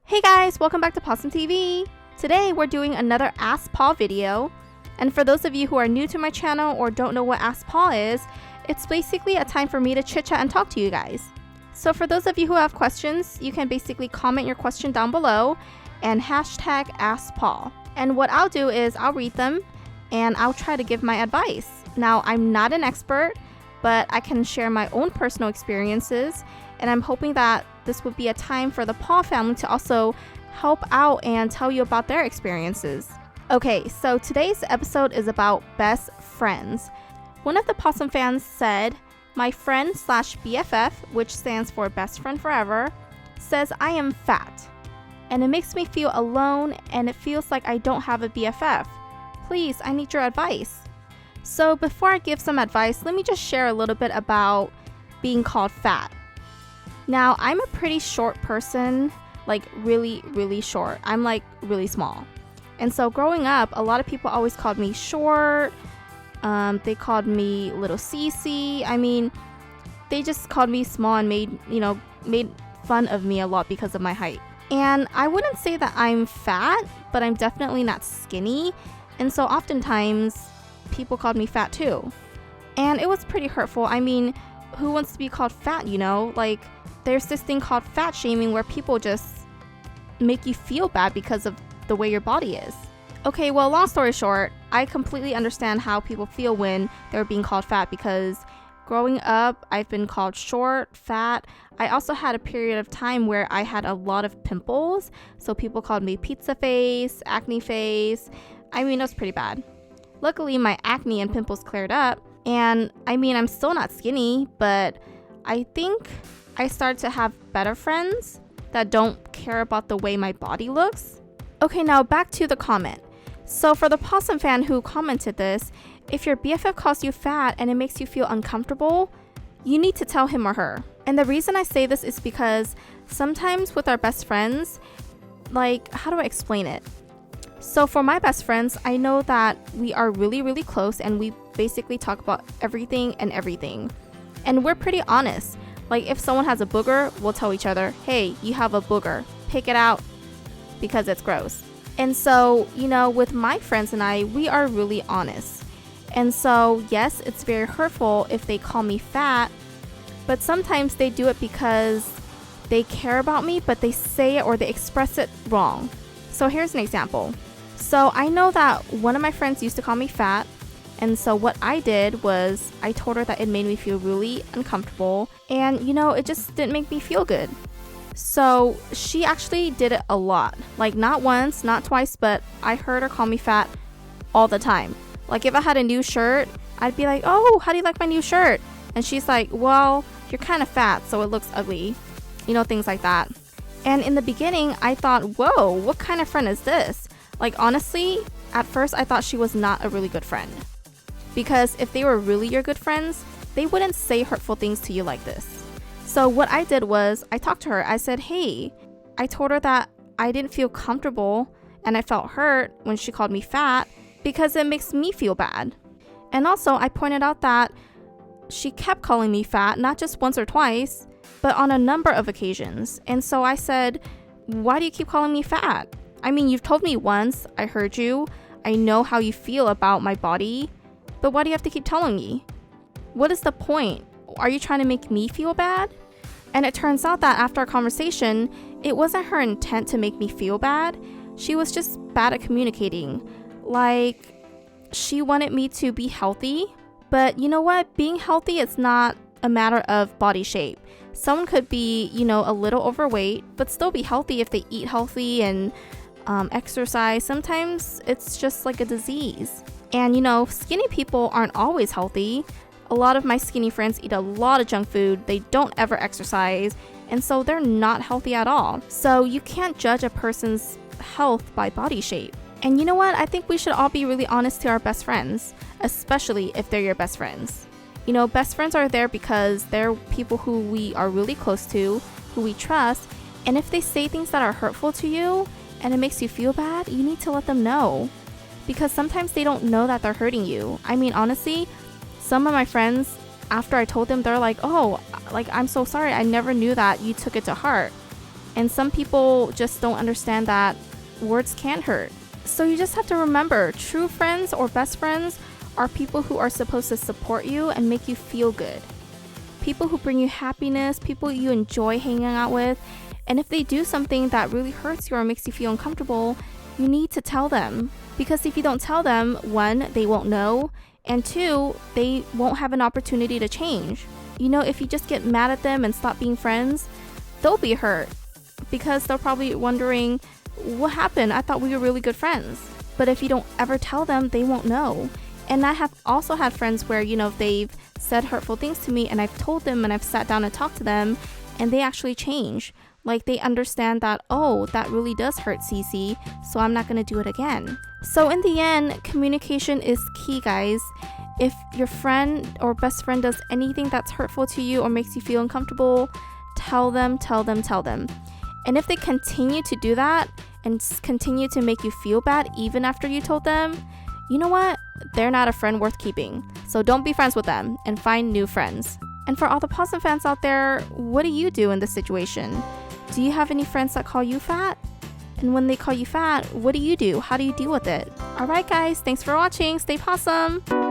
Hey guys, welcome back to PawesomeTV. Today we're doing another Ask Paw video. And for those of you who are new to my channel or don't know what Ask Paw is, it's basically a time for me to chit chat and talk to you guys. So for those of you who have questions, you can basically comment your question down below and hashtag AskPaw. And what I'll do is I'll read them and I'll try to give my advice. Now, I'm not an expert, but I can share my own personal experiences, and I'm hoping that this would be a time for the Paw family to also help out and tell you about their experiences. Okay, so today's episode is about best friends. One of the Possum fans said, "My friend slash BFF, which stands for best friend forever, says I am fat. And it makes me feel alone and it feels like I don't have a BFF. Please, I need your advice." So before I give some advice, let me just share a little bit about being called fat. Now, I'm a pretty short person, like really short. I'm like really small. And so growing up, a lot of people always called me short. They called me little Cece. I mean, they just called me small and made fun of me a lot because of my height. And I wouldn't say that I'm fat, but I'm definitely not skinny. And so oftentimes people called me fat too. And it was pretty hurtful. I mean, who wants to be called fat, you know? Like, there's this thing called fat shaming where people just make you feel bad because of the way your body is. Okay, well, long story short, I completely understand how people feel when they're being called fat because growing up, I've been called short, fat. I also had a period of time where I had a lot of pimples. So people called me pizza face, acne face. I mean, it was pretty bad. Luckily, my acne and pimples cleared up. And I mean, I'm still not skinny, but I think I started to have better friends that don't care about the way my body looks. Okay, now back to the comment. So for the Possum fan who commented this, if your BFF calls you fat and it makes you feel uncomfortable, you need to tell him or her. And the reason I say this is because sometimes with our best friends, like, how do I explain it? So for my best friends, I know that we are really close and we basically talk about everything. And we're pretty honest. Like, if someone has a booger, we'll tell each other, "Hey, you have a booger. Pick it out because it's gross." And so, with my friends and I, we are really honest. And so, yes, it's very hurtful if they call me fat, but sometimes they do it because they care about me, but they say it or they express it wrong. So here's an example. So I know that one of my friends used to call me fat. And so what I did was I told her that it made me feel really uncomfortable. And, it just didn't make me feel good. So she actually did it a lot. Like, not once, not twice, but I heard her call me fat all the time. Like, if I had a new shirt, I'd be like, "Oh, how do you like my new shirt?" And she's like, "Well, you're kind of fat, so it looks ugly." Things like that. And in the beginning, I thought, whoa, what kind of friend is this? Like, honestly, at first I thought she was not a really good friend. Because if they were really your good friends, they wouldn't say hurtful things to you like this. So what I did was I talked to her. I said, "Hey," I told her that I didn't feel comfortable and I felt hurt when she called me fat because it makes me feel bad. And also I pointed out that she kept calling me fat, not just once or twice, but on a number of occasions. And so I said, "Why do you keep calling me fat? I mean, you've told me once, I heard you, I know how you feel about my body, but why do you have to keep telling me? What is the point? Are you trying to make me feel bad?" And it turns out that after our conversation, it wasn't her intent to make me feel bad. She was just bad at communicating. Like, she wanted me to be healthy, but you know what? Being healthy is not a matter of body shape. Someone could be, a little overweight, but still be healthy if they eat healthy and exercise. Sometimes it's just like a disease. And skinny people aren't always healthy. A lot of my skinny friends eat a lot of junk food. They don't ever exercise. And so they're not healthy at all. So you can't judge a person's health by body shape. And you know what? I think we should all be really honest to our best friends, especially if they're your best friends. Best friends are there because they're people who we are really close to, who we trust. And if they say things that are hurtful to you and it makes you feel bad, you need to let them know. Because sometimes they don't know that they're hurting you. I mean, honestly, some of my friends, after I told them, they're like, "Oh, like, I'm so sorry. I never knew that you took it to heart." And some people just don't understand that words can hurt. So you just have to remember, true friends or best friends are people who are supposed to support you and make you feel good. People who bring you happiness, people you enjoy hanging out with. And if they do something that really hurts you or makes you feel uncomfortable, you need to tell them. Because if you don't tell them, 1, they won't know, and 2, they won't have an opportunity to change. You know, if you just get mad at them and stop being friends, they'll be hurt. Because they're probably wondering, what happened? I thought we were really good friends. But if you don't ever tell them, they won't know. And I have also had friends where, you know, they've said hurtful things to me and I've told them and I've sat down and talked to them and they actually change. Like they understand that, oh, that really does hurt Cece, so I'm not going to do it again. So in the end, communication is key, guys. If your friend or best friend does anything that's hurtful to you or makes you feel uncomfortable, tell them. And if they continue to do that and continue to make you feel bad even after you told them, you know what? They're not a friend worth keeping. So don't be friends with them and find new friends. And for all the Pawsome fans out there, what do you do in this situation? Do you have any friends that call you fat? And when they call you fat, what do you do? How do you deal with it? Alright guys, thanks for watching. Stay Pawsome!